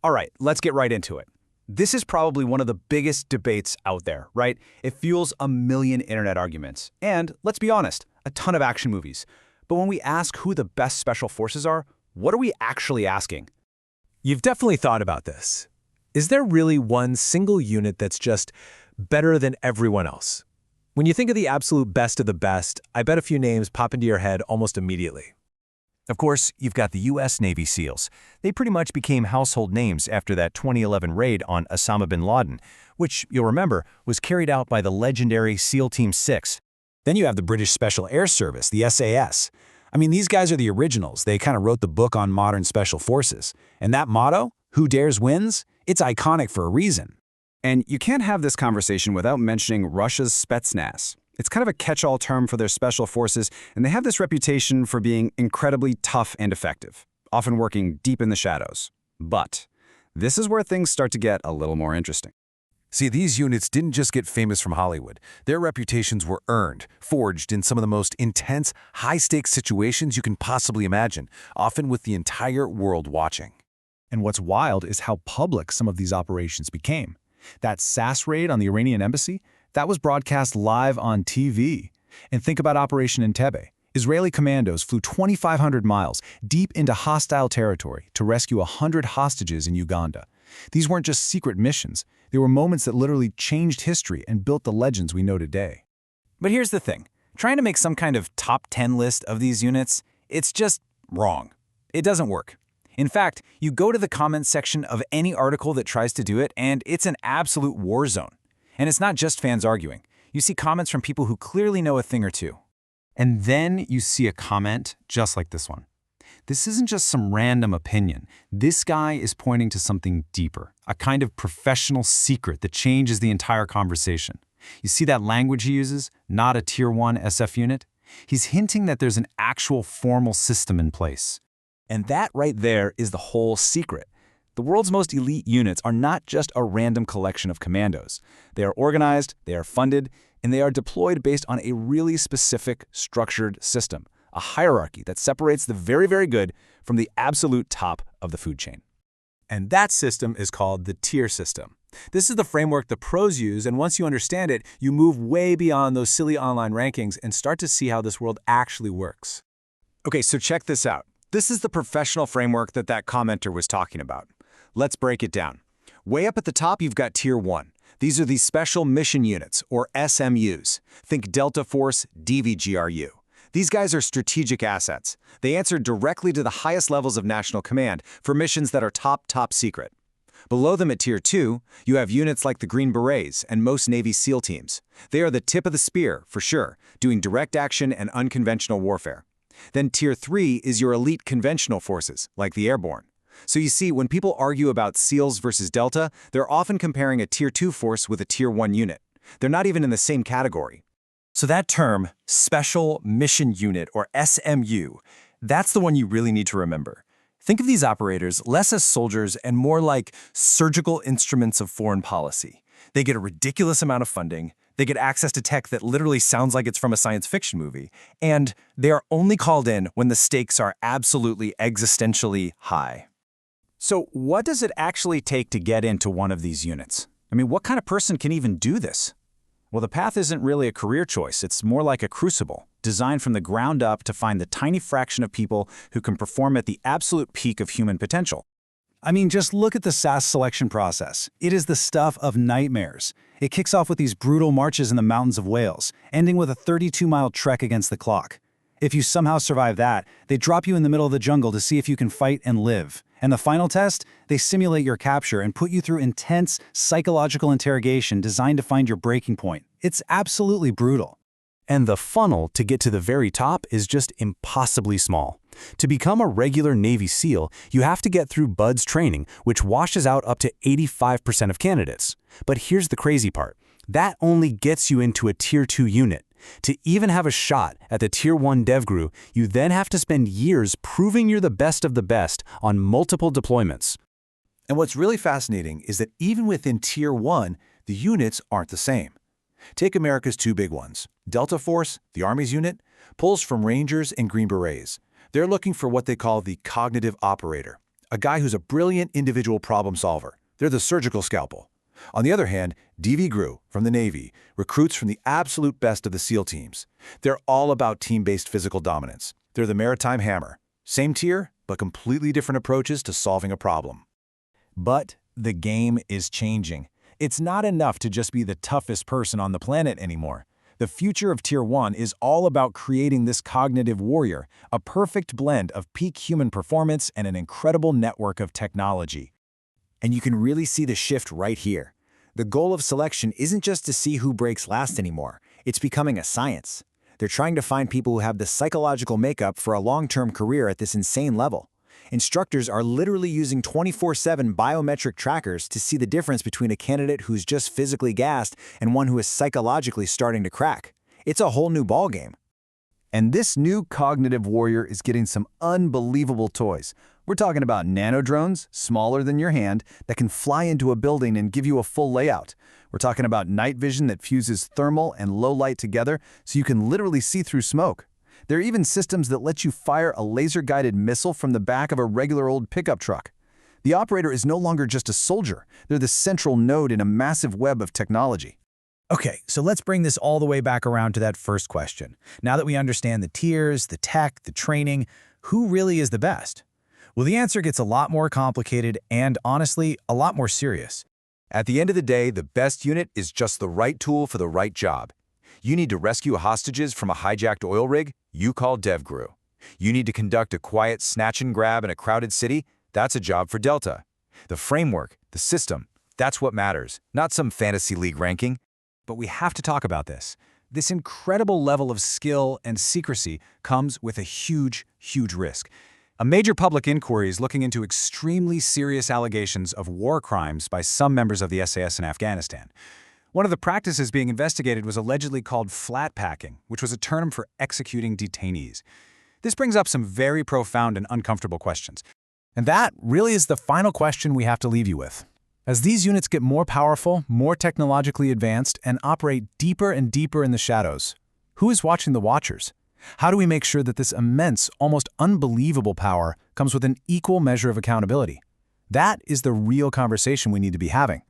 All right, let's get right into it. This is probably one of the biggest debates out there, right? It fuels a million internet arguments. And, let's be honest, a ton of action movies. But when we ask who the best special forces are, what are we actually asking? You've definitely thought about this. Is there really one single unit that's just better than everyone else? When you think of the absolute best of the best, I bet a few names pop into your head almost immediately. Of course, you've got the U.S. Navy SEALs. They pretty much became household names after that 2011 raid on Osama bin Laden, which, you'll remember, was carried out by the legendary SEAL Team 6. Then you have the British Special Air Service, the SAS. I mean, these guys are the originals. They kind of wrote the book on modern special forces. And that motto, who dares wins, it's iconic for a reason. And you can't have this conversation without mentioning Russia's Spetsnaz. It's kind of a catch-all term for their special forces, and they have this reputation for being incredibly tough and effective, often working deep in the shadows. But this is where things start to get a little more interesting. See, these units didn't just get famous from Hollywood. Their reputations were earned, forged in some of the most intense, high-stakes situations you can possibly imagine, often with the entire world watching. And what's wild is how public some of these operations became. That SAS raid on the Iranian embassy, that was broadcast live on TV. And think about Operation Entebbe. Israeli commandos flew 2,500 miles deep into hostile territory to rescue 100 hostages in Uganda. These weren't just secret missions. They were moments that literally changed history and built the legends we know today. But here's the thing. Trying to make some kind of top 10 list of these units, it's just wrong. It doesn't work. In fact, you go to the comments section of any article that tries to do it, and it's an absolute war zone. And it's not just fans arguing. You see comments from people who clearly know a thing or two. And then you see a comment just like this one. This isn't just some random opinion. This guy is pointing to something deeper, a kind of professional secret that changes the entire conversation. You see that language he uses, not a Tier 1 SF unit? He's hinting that there's an actual formal system in place. And that right there is the whole secret. The world's most elite units are not just a random collection of commandos. They are organized, they are funded, and they are deployed based on a really specific, structured system, a hierarchy that separates the very, very good from the absolute top of the food chain. And that system is called the tier system. This is the framework the pros use, and once you understand it, you move way beyond those silly online rankings and start to see how this world actually works. Okay, so check this out. This is the professional framework that commenter was talking about. Let's break it down. Way up at the top, you've got Tier 1. These are the Special Mission Units, or SMUs. Think Delta Force, DEVGRU. These guys are strategic assets. They answer directly to the highest levels of national command for missions that are top secret. Below them at Tier 2, you have units like the Green Berets and most Navy SEAL teams. They are the tip of the spear, for sure, doing direct action and unconventional warfare. Then Tier 3 is your elite conventional forces, like the airborne. So you see, when people argue about SEALs versus Delta, they're often comparing a Tier 2 force with a Tier 1 unit. They're not even in the same category. So that term, Special Mission Unit, or SMU, that's the one you really need to remember. Think of these operators less as soldiers and more like surgical instruments of foreign policy. They get a ridiculous amount of funding, they get access to tech that literally sounds like it's from a science fiction movie, and they are only called in when the stakes are absolutely existentially high. So what does it actually take to get into one of these units? I mean, what kind of person can even do this? Well, the path isn't really a career choice. It's more like a crucible, designed from the ground up to find the tiny fraction of people who can perform at the absolute peak of human potential. I mean, just look at the SAS selection process. It is the stuff of nightmares. It kicks off with these brutal marches in the mountains of Wales, ending with a 32-mile trek against the clock. If you somehow survive that, they drop you in the middle of the jungle to see if you can fight and live. And the final test, they simulate your capture and put you through intense psychological interrogation designed to find your breaking point. It's absolutely brutal. And the funnel to get to the very top is just impossibly small. To become a regular Navy SEAL, you have to get through BUD/S training, which washes out up to 85% of candidates. But here's the crazy part. That only gets you into a Tier 2 unit. To even have a shot at the Tier 1 DEVGRU, you then have to spend years proving you're the best of the best on multiple deployments. And what's really fascinating is that even within Tier 1, the units aren't the same. Take America's two big ones. Delta Force, the Army's unit, pulls from Rangers and Green Berets. They're looking for what they call the cognitive operator, a guy who's a brilliant individual problem solver. They're the surgical scalpel. On the other hand, DEVGRU, from the Navy, recruits from the absolute best of the SEAL teams. They're all about team-based physical dominance. They're the maritime hammer. Same tier, but completely different approaches to solving a problem. But the game is changing. It's not enough to just be the toughest person on the planet anymore. The future of Tier 1 is all about creating this cognitive warrior, a perfect blend of peak human performance and an incredible network of technology. And you can really see the shift right here. The goal of selection isn't just to see who breaks last anymore. It's becoming a science. They're trying to find people who have the psychological makeup for a long-term career at this insane level. Instructors are literally using 24/7 biometric trackers to see the difference between a candidate who's just physically gassed and one who is psychologically starting to crack. It's a whole new ballgame. And this new cognitive warrior is getting some unbelievable toys. We're talking about nano drones, smaller than your hand, that can fly into a building and give you a full layout. We're talking about night vision that fuses thermal and low light together so you can literally see through smoke. There are even systems that let you fire a laser-guided missile from the back of a regular old pickup truck. The operator is no longer just a soldier. They're the central node in a massive web of technology. Okay, so let's bring this all the way back around to that first question. Now that we understand the tiers, the tech, the training, who really is the best? Well, the answer gets a lot more complicated and, honestly, a lot more serious. At the end of the day, the best unit is just the right tool for the right job. You need to rescue hostages from a hijacked oil rig? You call DEVGRU. You need to conduct a quiet snatch and grab in a crowded city? That's a job for Delta. The framework, the system, that's what matters, not some fantasy league ranking. But we have to talk about this. This incredible level of skill and secrecy comes with a huge, huge risk. A major public inquiry is looking into extremely serious allegations of war crimes by some members of the SAS in Afghanistan. One of the practices being investigated was allegedly called flat packing, which was a term for executing detainees. This brings up some very profound and uncomfortable questions. And that really is the final question we have to leave you with. As these units get more powerful, more technologically advanced, and operate deeper and deeper in the shadows, who is watching the watchers? How do we make sure that this immense, almost unbelievable power comes with an equal measure of accountability? That is the real conversation we need to be having.